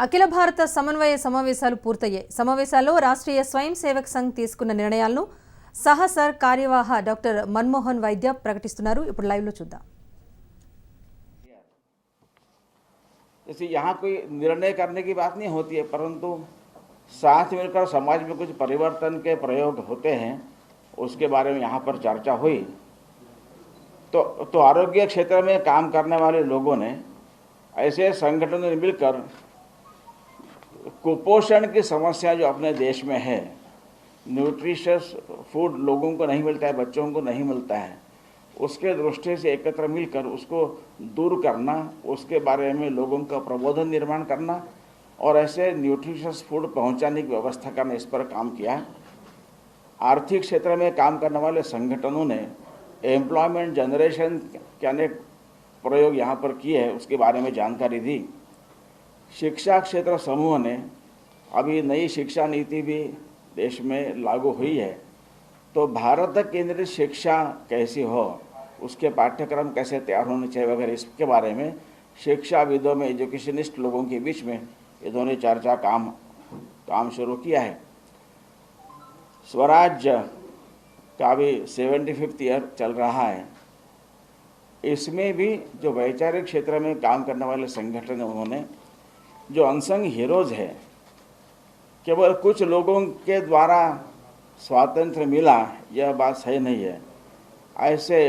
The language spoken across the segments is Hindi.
అఖిల భారత సమన్వయ సమావేశాలు పూర్తయ్యాయి. సమావేశాల్లో రాష్ట్రీయ స్వయం సేవక్ సంఘ్ తీసుకున్న నిర్ణయాలను సహసర్ కార్యవాహ డాక్టర్ మన్మోహన్ వైద్య ప్రకటిస్తున్నారు. ఇప్పుడు లైవ్ లో చూద్దాం. जैसे यहाँ कोई निर्णय करने की बात नहीं होती है, परंतु साथ मिलकर समाज में कुछ परिवर्तन के प्रयोग होते हैं, उसके बारे में यहाँ पर चर्चा हुई। तो आरोग्य क्षेत्र में काम करने वाले लोगों ने ऐसे संगठनों ने मिलकर कुपोषण की समस्या जो अपने देश में है, न्यूट्रिशियस फूड लोगों को नहीं मिलता है, बच्चों को नहीं मिलता है, उसके दृष्टि से एकत्र मिलकर उसको दूर करना, उसके बारे में लोगों का प्रबोधन निर्माण करना और ऐसे न्यूट्रिशियस फूड पहुंचाने की व्यवस्था करना, इस पर काम किया। आर्थिक क्षेत्र में काम करने वाले संगठनों ने एम्प्लॉयमेंट जनरेशन के अनेक प्रयोग यहाँ पर किए हैं, उसके बारे में जानकारी दी। शिक्षा क्षेत्र समूह ने अभी नई शिक्षा नीति भी देश में लागू हुई है, तो भारत केंद्रित शिक्षा कैसी हो, उसके पाठ्यक्रम कैसे तैयार होने चाहिए वगैरह, इसके बारे में शिक्षाविदों में, एजुकेशनिस्ट लोगों के बीच में ये दोनों चर्चा काम शुरू किया है। स्वराज का भी 75th ईयर चल रहा है। इसमें भी जो वैचारिक क्षेत्र में काम करने वाले संगठन हैं, उन्होंने जो अनसंग हीरोज है, केवल कुछ लोगों के द्वारा स्वातंत्र्य मिला यह बात सही नहीं है। ऐसे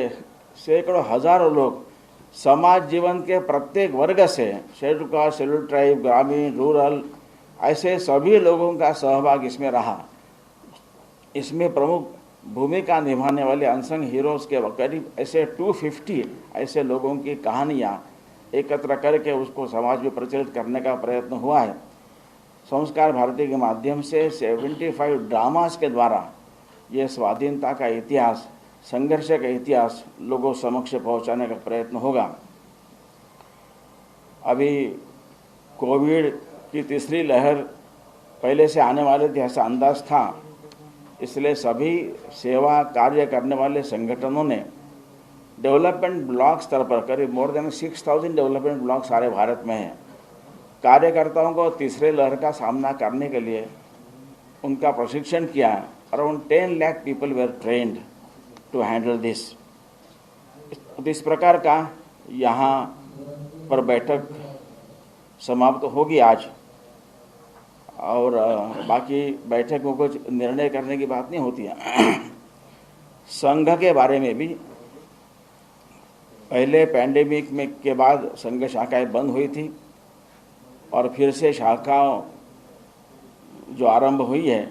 सैकड़ों हजारों लोग समाज जीवन के प्रत्येक वर्ग से, शेड्यूल कास्ट, शेड्यूल ट्राइब, ग्रामीण, रूरल, ऐसे सभी लोगों का सहभाग इसमें रहा। इसमें प्रमुख भूमिका निभाने वाले अनसंग हीरोज के करीब ऐसे 250 ऐसे लोगों की कहानियाँ एकत्र करके उसको समाज में प्रचलित करने का प्रयत्न हुआ है। संस्कार भारती के माध्यम से 75 ड्रामास के द्वारा ये स्वाधीनता का इतिहास, संघर्ष का इतिहास लोगों समक्ष पहुंचाने का प्रयत्न होगा। अभी कोविड की तीसरी लहर पहले से आने वाले थे ऐसा अंदाज था, इसलिए सभी सेवा कार्य करने वाले संगठनों ने डेवलपमेंट ब्लॉक स्तर पर करीब मोर देन 6000 डेवलपमेंट ब्लॉक सारे भारत में हैं। कार्यकर्ताओं को तीसरे लहर का सामना करने के लिए उनका प्रशिक्षण किया। Around 10 lakh people were trained to handle this. इस प्रकार का यहाँ पर बैठक समाप्त होगी आज, और बाकी बैठक में कुछ निर्णय करने की बात नहीं होती है। संघ के बारे में भी पहले पैंडेमिक में के बाद संघ शाखाएं बंद हुई थी और फिर से शाखाओं जो आरंभ हुई है,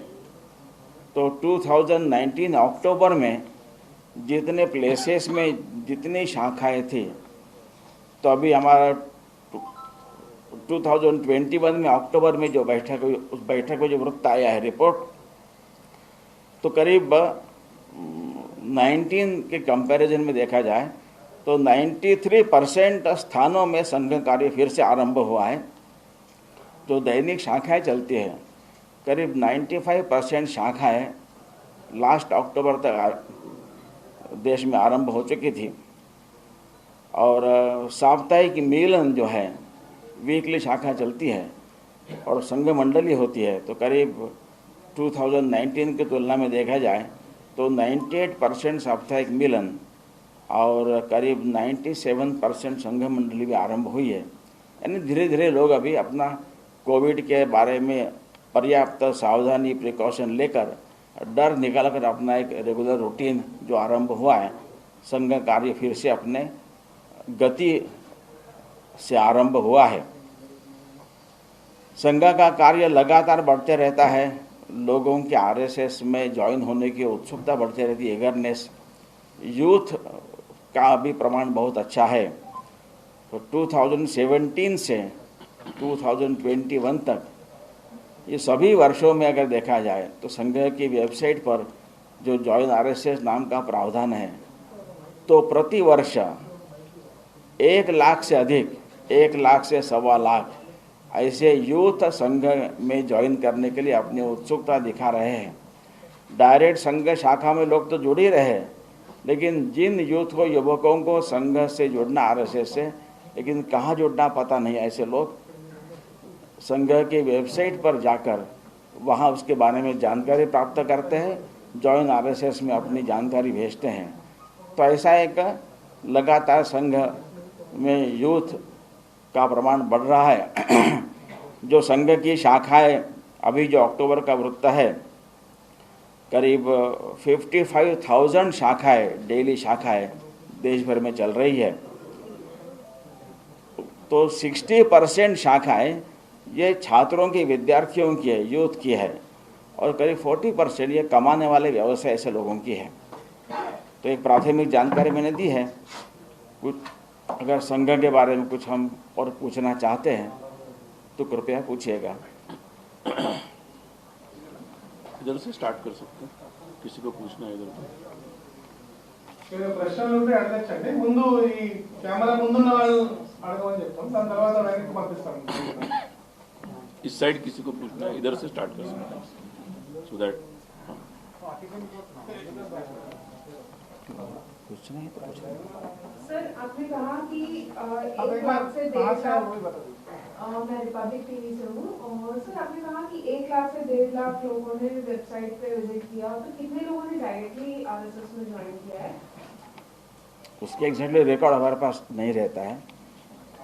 तो 2019 अक्टूबर में जितने प्लेसेस में जितनी शाखाएं थी, तो अभी हमारा 2021 में अक्टूबर में जो बैठक हुई, उस बैठक में जो वृत्त आया है रिपोर्ट, तो करीब 19 के कंपैरिजन में देखा जाए तो 93% स्थानों में संघ कार्य फिर से आरंभ हुआ है। जो दैनिक शाखाएं चलती हैं, करीब 95% शाखाएं लास्ट अक्टूबर तक देश में आरंभ हो चुकी थी, और साप्ताहिक मिलन जो है, वीकली शाखा चलती है और संघ मंडली होती है, तो करीब 2019 की तुलना में देखा जाए तो 98% साप्ताहिक मिलन और करीब 97% संघ मंडली भी आरंभ हुई है। यानी धीरे धीरे लोग अभी अपना कोविड के बारे में पर्याप्त सावधानी, प्रिकॉशन लेकर, डर निकाल कर अपना एक रेगुलर रूटीन जो आरंभ हुआ है, संघ कार्य फिर से अपने गति से आरंभ हुआ है। संघ का कार्य लगातार बढ़ते रहता है। लोगों के आरएसएस में ज्वाइन होने की उत्सुकता बढ़ती रहती है, एगरनेस। यूथ का भी प्रमाण बहुत अच्छा है। तो 2017 से 2021 तक ये सभी वर्षों में अगर देखा जाए तो संघ की वेबसाइट पर जो जॉइन आरएसएस नाम का प्रावधान है, तो प्रति वर्ष 1 लाख से अधिक, 1 लाख से 1.25 लाख ऐसे यूथ संघ में ज्वाइन करने के लिए अपनी उत्सुकता दिखा रहे हैं। डायरेक्ट संघ शाखा में लोग तो जुड़ ही रहे, लेकिन जिन यूथ को, युवकों को संघ से जुड़ना, आरएसएस से, लेकिन कहाँ जुड़ना पता नहीं, ऐसे लोग संघ की वेबसाइट पर जाकर वहाँ उसके बारे में जानकारी प्राप्त करते हैं, जॉइन आरएसएस में अपनी जानकारी भेजते हैं। तो ऐसा एक लगातार संघ में यूथ का प्रमाण बढ़ रहा है। जो संघ की शाखाएं अभी जो अक्टूबर का वृत्त है, करीब 55,000 शाखाएं, डेली शाखाएं देश भर में चल रही है। तो 60% शाखाएं ये छात्रों की, विद्यार्थियों की है, यूथ की है, और करीब 40% ये कमाने वाले व्यवसाय से लोगों की है। तो एक प्राथमिक जानकारी मैंने दी है। कुछ अगर संघ के बारे में कुछ हम और पूछना चाहते हैं तो कृपया पूछिएगा। इधर से स्टार्ट कर सकते हैं, किसी को पूछना है इधर ప్రశ్నలు ఉంటే అడగచ్చండి. ముందు ఈ కెమెరా ముందున్న వాళ్ళు అడగమని చెప్తాం, దాని తర్వాత వెనక్కి పంపిస్తాం. इस साइड किसी को पूछना है, इधर से स्टार्ट कर सकते हैं, सो दैट पूछना है तो पूछना। सर आपने कहा कि अब 1 एक बार लाख से कहाँ 1.5 से आप लाख, वो भी बता दीजिए। मैं रिपब्लिक टीवी से हूँ। और सर आपने कहा कि 1 लाख से 1.5 लाख लोगों ने वेबसाइट पे विजिट किया, तो कितने लोगों ने डायरेक्टली आरएसएस में ज्वाइन किया है? उसके एग्जैक्टली रिकॉर्ड हमारे पास नहीं रहता है,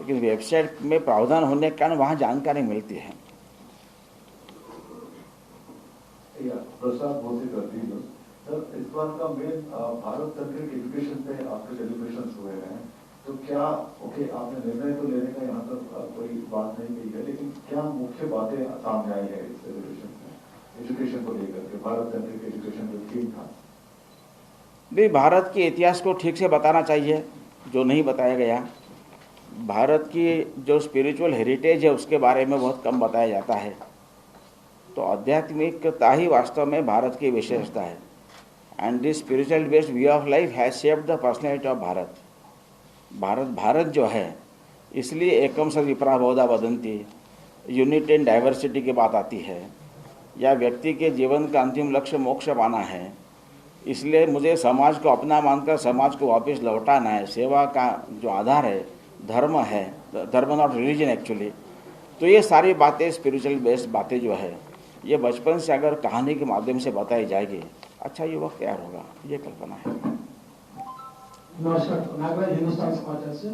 लेकिन वेबसाइट में प्रावधान होने के कारण वहाँ जानकारी मिलती है। प्रसाद बोसे करती हूँ सर, इस बार का मेन भारत सरकार के एजुकेशन पे आपके डेलिब्रेशंस हुए हैं, तो क्या ओके आपने निर्णय तो लेने का यहाँ तक कोई बात नहीं की है, लेकिन क्या मुख्य बातें सामने आई है इस डेलिब्रेशन में एजुकेशन को लेकर के? भारत सरकार के एजुकेशन जो थीम था, नहीं, भारत के इतिहास को ठीक से बताना चाहिए, जो नहीं बताया गया। भारत की जो स्पिरिचुअल हेरिटेज है उसके बारे में बहुत कम बताया जाता है। तो आध्यात्मिकता ही वास्तव में भारत की विशेषता है। And this spiritual based view of life has shaped the personality of Bharat. Bharat जो है, इसलिए एकम सद विप्रा बहुधा वदंती, यूनिटी एंड डाइवर्सिटी की बात आती है, या व्यक्ति के जीवन का अंतिम लक्ष्य मोक्ष पाना है। इसलिए मुझे समाज को अपना मानकर समाज को वापस लौटाना है। सेवा का जो आधार है धर्म है, धर्म नॉट रिलीजन एक्चुअली। तो ये सारी बातें, स्पिरिचुअल बेस्ड बातें जो है, ये बचपन से अगर कहानी के माध्यम से बताई जाएगी, अच्छा युवक तैयार होगा, ये कल्पना है। नमस्कार, नागराज हिंदुस्तान समाचार से।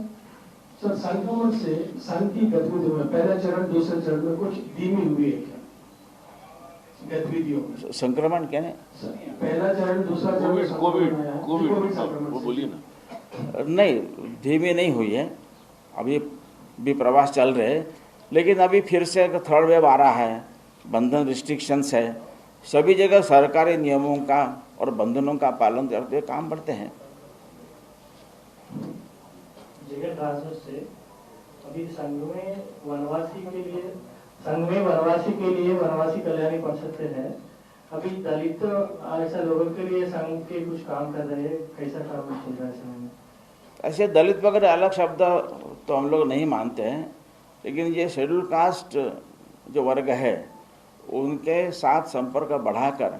सर, संक्रमण से संघ की गतिविधियों में पहला चरण दूसरे चरण में कुछ धीमी हुई है क्या गतिविधियों में? संक्रमण क्या है? पहला चरण दूसरा चरण कोविड संक्रमण वो बोलिए ना। नहीं, धीमी नहीं हुई है, अभी भी प्रवास चल रहे हैं, लेकिन अभी फिर से थर्ड वेव आ रहा है, बंधन रिस्ट्रिक्शंस है, सभी जगह सरकारी नियमों का और बंधनों का पालन करते हुए काम बढ़ते हैं। जगत दासों से अभी संघ में वनवासी कल्याणी परिषद से है, अभी दलित ऐसा लोगों के लिए संघ के कुछ काम कर रहे हैं, कैसा काम चल रहा है समय में? ऐसे दलित वगैरह अलग शब्द तो हम लोग नहीं मानते हैं, लेकिन ये शेड्यूल कास्ट जो वर्ग है उनके साथ संपर्क बढ़ाकर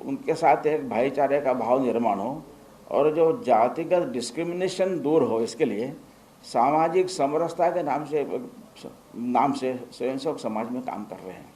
उनके साथ एक भाईचारे का भाव निर्माण हो और जो जातिगत डिस्क्रिमिनेशन दूर हो, इसके लिए सामाजिक समरसता के नाम से स्वयंसेवक समाज में काम कर रहे हैं।